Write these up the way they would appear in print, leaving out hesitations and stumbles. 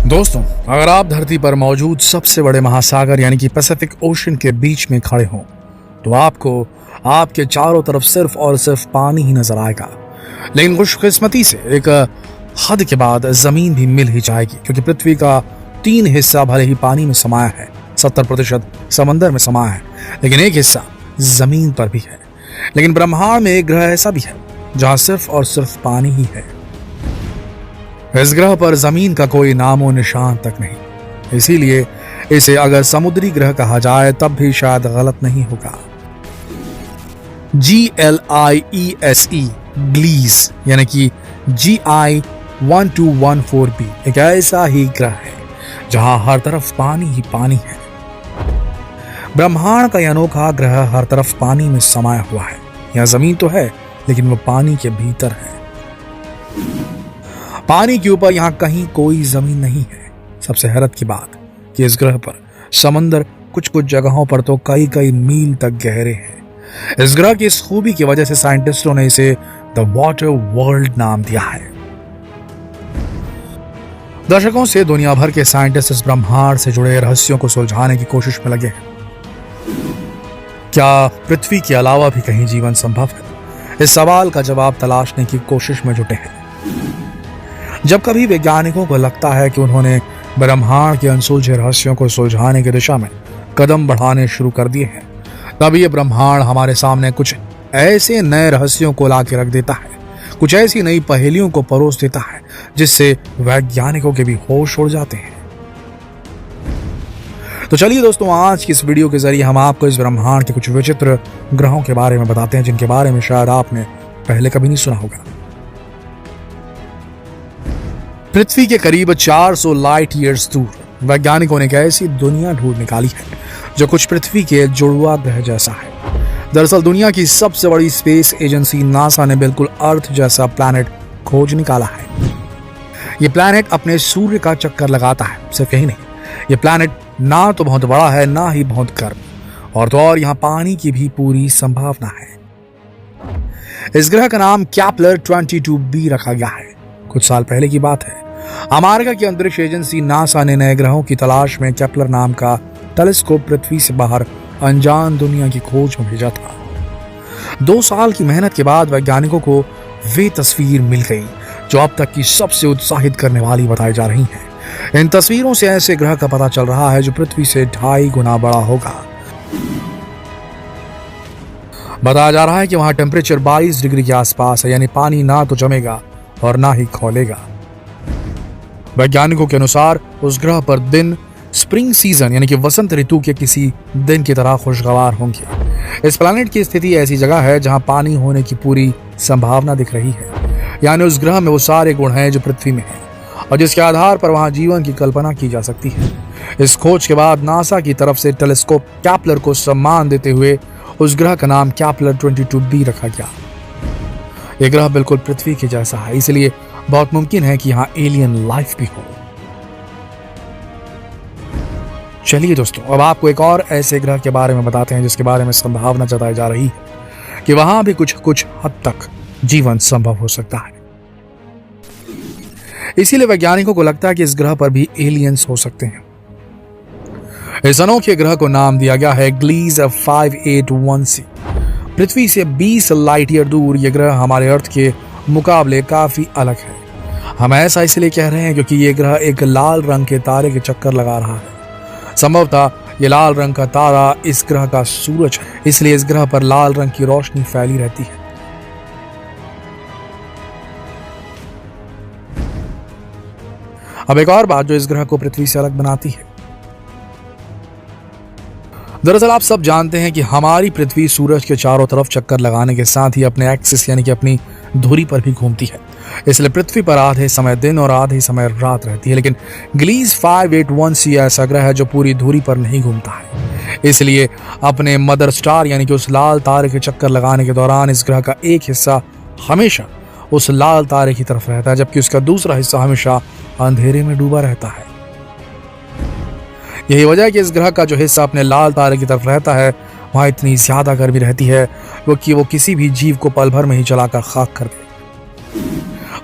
दोस्तों, अगर आप धरती पर मौजूद सबसे बड़े महासागर यानी कि पैसिफिक ओशन के बीच में खड़े हों तो आपको आपके चारों तरफ सिर्फ और सिर्फ पानी ही नजर आएगा। लेकिन खुशकिस्मती से एक हद के बाद जमीन भी मिल ही जाएगी, क्योंकि पृथ्वी का 3 हिस्सा भले ही पानी में समाया है, 70% समंदर में समाया है, लेकिन एक हिस्सा जमीन पर भी है। लेकिन ब्रह्मांड में एक ग्रह ऐसा भी है जहां सिर्फ और सिर्फ पानी ही है। इस ग्रह पर जमीन का कोई नामो निशान तक नहीं, इसीलिए इसे अगर समुद्री ग्रह कहा जाए तब भी शायद गलत नहीं होगा। GLIESE ग्लीस यानी कि GI1214b एक ऐसा ही ग्रह है जहां हर तरफ पानी ही पानी है। ब्रह्मांड का यह अनोखा ग्रह हर तरफ पानी में समाया हुआ है। यहां जमीन तो है लेकिन वो पानी के भीतर है। पानी के ऊपर यहां कहीं कोई जमीन नहीं है। सबसे हैरत की बात कि इस ग्रह पर समंदर कुछ कुछ जगहों पर तो कई कई मील तक गहरे हैं। इस ग्रह की इस खूबी की वजह से साइंटिस्टों ने इसे द वाटर वर्ल्ड नाम दिया है। दशकों से दुनिया भर के साइंटिस्ट इस ब्रह्मांड से जुड़े रहस्यों को सुलझाने की कोशिश में लगे हैं। क्या पृथ्वी के अलावा भी कहीं जीवन संभव है? इस सवाल का जवाब तलाशने की कोशिश में जुटे हैं। जब कभी वैज्ञानिकों को लगता है कि उन्होंने ब्रह्मांड के अनसुलझे रहस्यों को सुलझाने की दिशा में कदम बढ़ाने शुरू कर दिए हैं, तब ये ब्रह्मांड हमारे सामने कुछ ऐसे नए रहस्यों को ला के रख देता है, कुछ ऐसी नई पहेलियों को परोस देता है जिससे वैज्ञानिकों के भी होश उड़ जाते हैं। तो चलिए दोस्तों, आज की इस वीडियो के जरिए हम आपको इस ब्रह्मांड के कुछ विचित्र ग्रहों के बारे में बताते हैं जिनके बारे में शायद आपने पहले कभी नहीं सुना होगा। पृथ्वी के करीब 400 लाइट ईयर्स दूर वैज्ञानिकों ने एक ऐसी दुनिया ढूंढ निकाली है जो कुछ पृथ्वी के जुड़वा ग्रह जैसा है। दरअसल दुनिया की सबसे बड़ी स्पेस एजेंसी नासा ने बिल्कुल अर्थ जैसा प्लैनेट खोज निकाला है। ये प्लैनेट अपने सूर्य का चक्कर लगाता है। सिर्फ यही नहीं, ये प्लैनेट ना तो बहुत बड़ा है ना ही बहुत गर्म, और तो और यहाँ पानी की भी पूरी संभावना है। इस ग्रह का नाम कैप्लर 22b रखा गया है। कुछ साल पहले की बात है, अमेरिका की अंतरिक्ष एजेंसी नासा ने नए ग्रहों की तलाश में कैप्लर नाम का टेलीस्कोप पृथ्वी से बाहर अनजान दुनिया की खोज में भेजा था। 2 साल की मेहनत के बाद वैज्ञानिकों को वे तस्वीर मिल गई जो अब तक की सबसे उत्साहित करने वाली बताई जा रही है। इन तस्वीरों से ऐसे ग्रह का पता चल रहा है जो पृथ्वी से 2.5 गुना बड़ा होगा। बताया जा रहा है कि वहां टेम्परेचर 22 डिग्री के आसपास है, यानी पानी ना तो जमेगा और ना ही खौलेगा। वैज्ञानिकों के अनुसार उस ग्रह पर दिन स्प्रिंग सीजन यानी कि वसंत ऋतु के किसी दिन की तरह खुशगवार होंगे। इस प्लैनेट की स्थिति ऐसी जगह है जहां पानी होने की पूरी संभावना दिख रही है, यानी उस ग्रह में वो सारे गुण हैं जो पृथ्वी में हैं और जिसके आधार पर वहां जीवन की कल्पना की जा सकती है। इस खोज के बाद नासा की तरफ से टेलीस्कोप कैप्लर को सम्मान देते हुए उस ग्रह का नाम कैप्लर 22b रखा गया। यह ग्रह बिल्कुल पृथ्वी के जैसा है, इसलिए बहुत मुमकिन है कि यहाँ एलियन लाइफ भी हो। चलिए दोस्तों, अब आपको एक और ऐसे ग्रह के बारे में बताते हैं जिसके बारे में संभावना जताई जा रही है कि वहां भी कुछ हद तक जीवन संभव हो सकता है। इसीलिए वैज्ञानिकों को लगता है कि इस ग्रह पर भी एलियंस हो सकते हैं। इस अनोखे ग्रह को नाम दिया गया है ग्लीस 581c। पृथ्वी से 20 लाइट ईयर दूर यह ग्रह हमारे अर्थ के मुकाबले काफी अलग है। हम ऐसा इसलिए कह रहे हैं क्योंकि यह ग्रह एक लाल रंग के तारे के चक्कर लगा रहा है। संभवतः यह लाल रंग का तारा इस ग्रह का सूरज है, इसलिए इस ग्रह पर लाल रंग की रोशनी फैली रहती है। अब एक और बात जो इस ग्रह को पृथ्वी से अलग बनाती है। दरअसल आप सब जानते हैं कि हमारी पृथ्वी सूरज के चारों तरफ चक्कर लगाने के साथ ही अपने एक्सिस यानी कि अपनी धुरी पर भी घूमती है। इसलिए पृथ्वी पर आधे समय दिन और आधे समय रात रहती है। लेकिन ग्लीस 581c ऐसा ग्रह है जो पूरी धुरी पर नहीं घूमता है। इसलिए अपने मदर स्टार यानी कि उस लाल तारे के चक्कर लगाने के दौरान इस ग्रह का एक हिस्सा हमेशा उस लाल तारे की तरफ रहता है, जबकि उसका दूसरा हिस्सा हमेशा अंधेरे में डूबा रहता है। यही वजह है कि इस ग्रह का जो हिस्सा अपने लाल तारे की तरफ रहता है वहां इतनी ज्यादा गर्मी रहती है कि वो किसी भी जीव को पल भर में ही जलाकर खाक कर दे।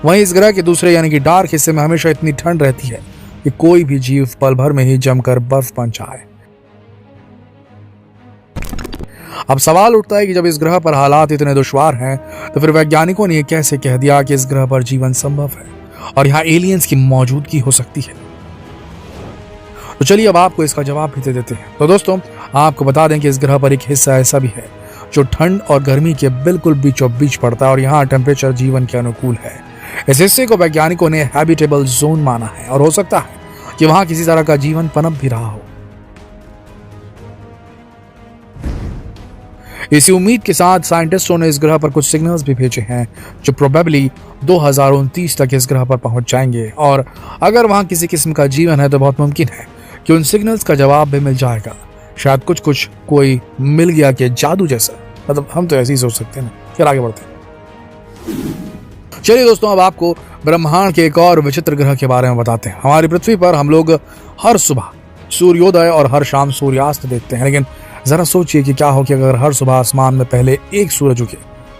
वहीं इस ग्रह के दूसरे यानी कि डार्क हिस्से में हमेशा इतनी ठंड रहती है कि कोई भी जीव पल भर में ही जमकर बर्फ बन जाए। अब सवाल उठता है कि जब इस ग्रह पर हालात इतने दुश्वार हैं तो फिर वैज्ञानिकों ने यह कैसे कह दिया कि इस ग्रह पर जीवन संभव है और यहाँ एलियंस की मौजूदगी हो सकती है। तो चलिए अब आपको इसका जवाब भी दे देते हैं। तो दोस्तों, आपको बता दें कि इस ग्रह पर एक हिस्सा ऐसा भी है जो ठंड और गर्मी के बिल्कुल बीचों बीच पड़ता है और यहाँ टेम्परेचर जीवन के अनुकूल है। इस हिस्से को वैज्ञानिकों ने हैबिटेबल जोन माना है और हो सकता है कि वहां किसी तरह का जीवन पनप भी रहा हो। इसी उम्मीद के साथ साइंटिस्टों ने इस ग्रह पर कुछ सिग्नल्स भी भेजे हैं जो प्रोबेबली 2029 तक इस ग्रह पर पहुंच जाएंगे, और अगर वहां किसी किस्म का जीवन है तो बहुत मुमकिन है कि उन सिग्नल्स का जवाब भी मिल जाएगा। शायद कुछ कोई मिल गया कि जादू जैसा, मतलब हम तो ऐसे ही सोच सकते हैं ना। फिर आगे बढ़ते हैं। चलिए दोस्तों, अब आपको ब्रह्मांड के एक और विचित्र ग्रह के बारे में बताते हैं। हमारी पृथ्वी पर हम लोग हर सुबह सूर्योदय और हर शाम सूर्यास्त देखते हैं, लेकिन जरा सोचिए कि क्या हो कि अगर हर सुबह आसमान में पहले एक सूरज उगे,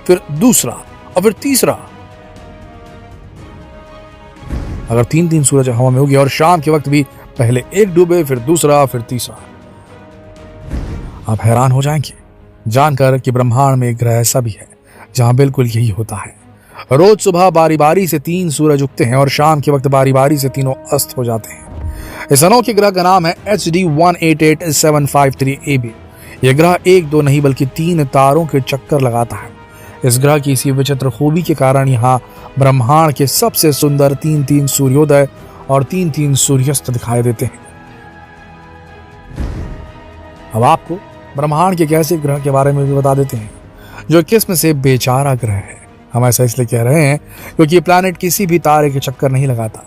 फिर दूसरा और फिर तीसरा, अगर तीन सूरज हवा में उगे और शाम के वक्त भी पहले एक डूबे फिर दूसरा फिर तीसरा। आप हैरान हो जाएंगे जानकर कि ब्रह्मांड में एक ग्रह ऐसा भी है जहां बिल्कुल यही होता है। रोज सुबह बारी बारी से 3 सूरज उगते हैं और शाम के वक्त बारी बारी से तीनों अस्त हो जाते हैं। इस अनोखे ग्रह का नाम है HD 188753 AB। यह ग्रह 1-2 नहीं बल्कि 3 तारों के चक्कर लगाता है। इस ग्रह की इसी विचित्र खूबी के कारण यहाँ ब्रह्मांड के सबसे सुंदर 3-3 सूर्योदय और 3-3 सूर्यास्त दिखाई देते हैं। अब आपको ब्रह्मांड के एक ऐसे ग्रह के बारे में भी बता देते हैं जो किस्म से बेचारा ग्रह है। हम ऐसा इसलिए कह रहे हैं क्योंकि ये प्लैनेट किसी भी तारे के चक्कर नहीं लगाता,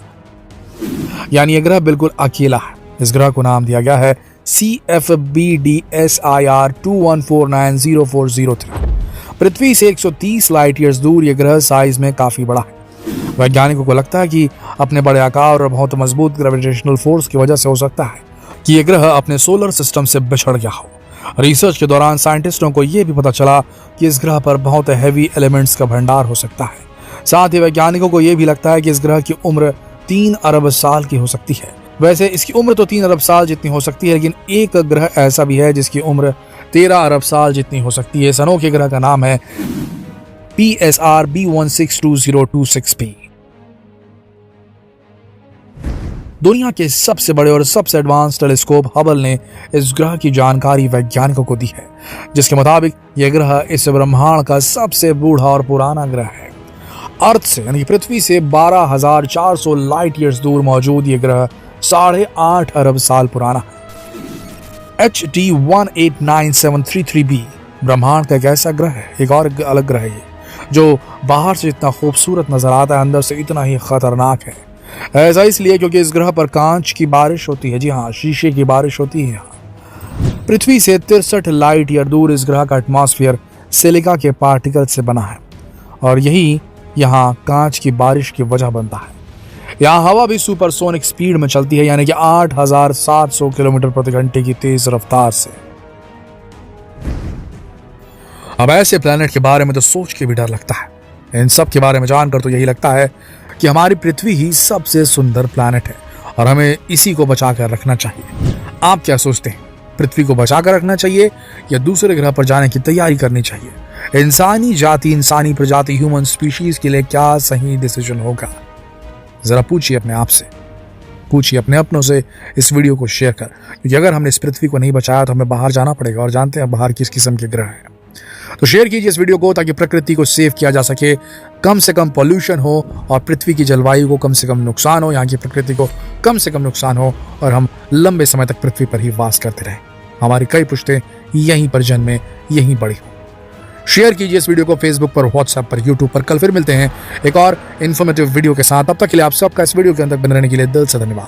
यानी यह ग्रह बिल्कुल अकेला है। इस ग्रह को नाम दिया गया है CFBDSIR 21490403। पृथ्वी से 130 लाइट ईयर्स दूर यह ग्रह साइज में काफी बड़ा है। वैज्ञानिकों को लगता है कि अपने बड़े आकार और बहुत मजबूत ग्रेविटेशनल फोर्स की वजह से हो सकता है कि यह ग्रह अपने सोलर सिस्टम से बिछड़ गया हो। रिसर्च के दौरान साइंटिस्टों को यह भी पता चला कि इस ग्रह पर बहुत हैवी एलिमेंट्स का भंडार हो सकता है। साथ ही वैज्ञानिकों को यह भी लगता है कि इस ग्रह की उम्र 3 अरब साल की हो सकती है। वैसे इसकी उम्र तो 3 अरब साल जितनी हो सकती है, लेकिन एक ग्रह ऐसा भी है जिसकी उम्र 13 अरब साल जितनी हो सकती है। इस अनोखे ग्रह का नाम है PSR B162026P। दुनिया के सबसे बड़े और सबसे एडवांस टेलीस्कोप हबल ने इस ग्रह की जानकारी वैज्ञानिकों को दी है, जिसके मुताबिक यह ग्रह इस ब्रह्मांड का सबसे बूढ़ा और पुराना ग्रह है। अर्थ से यानी पृथ्वी से 12,400 लाइट ईयर्स दूर मौजूद यह ग्रह 8.5 अरब साल पुराना है। HD 189733b ब्रह्मांड का एक ऐसा ग्रह है, एक और अलग ग्रह है जो बाहर से इतना खूबसूरत नजर आता है, अंदर से इतना ही खतरनाक है। ऐसा इसलिए क्योंकि इस ग्रह पर कांच की बारिश होती है। जी हाँ, शीशे की बारिश होती है। यहाँ पृथ्वी से 63 लाइट ईयर दूर इस ग्रह का एटमॉस्फेयर सिलिका के पार्टिकल से बना है और यही यहाँ कांच की बारिश की वजह बनता है। यहाँ हवा भी सुपरसोनिक स्पीड में चलती है, यानी कि 8,700 किलोमीटर प्रति घंटे की तेज रफ्तार से। अब ऐसे प्लेनेट के बारे में तो सोच के भी डर लगता है। इन सब के बारे में जानकर तो यही लगता है कि हमारी पृथ्वी ही सबसे सुंदर प्लेनेट है और हमें इसी को बचा कर रखना चाहिए। आप क्या सोचते हैं, पृथ्वी को बचा कर रखना चाहिए या दूसरे ग्रह पर जाने की तैयारी करनी चाहिए? इंसानी प्रजाति ह्यूमन स्पीशीज के लिए क्या सही डिसीजन होगा? जरा पूछिए अपने आप से, पूछिए अपने अपनों से इस वीडियो को शेयर कर, क्योंकि अगर हमने इस पृथ्वी को नहीं बचाया तो हमें बाहर जाना पड़ेगा और जानते हैं बाहर किस किस्म के ग्रह हैं। तो शेयर कीजिए इस वीडियो को ताकि प्रकृति को सेव किया जा सके, कम से कम पॉल्यूशन हो और पृथ्वी की जलवायु को कम से कम नुकसान हो, यहाँ की प्रकृति को कम से कम नुकसान हो और हम लंबे समय तक पृथ्वी पर ही वास करते रहें। हमारी कई पुश्तें यहीं पर जन्में, यहीं बड़ी हो। शेयर कीजिए इस वीडियो को फेसबुक पर, व्हाट्सएप पर, यूट्यूब पर। कल फिर मिलते हैं एक और इन्फॉर्मेटिव वीडियो के साथ। तब तक के लिए आप सबका इस वीडियो के अंदर बने रहने के लिए दिल से धन्यवाद।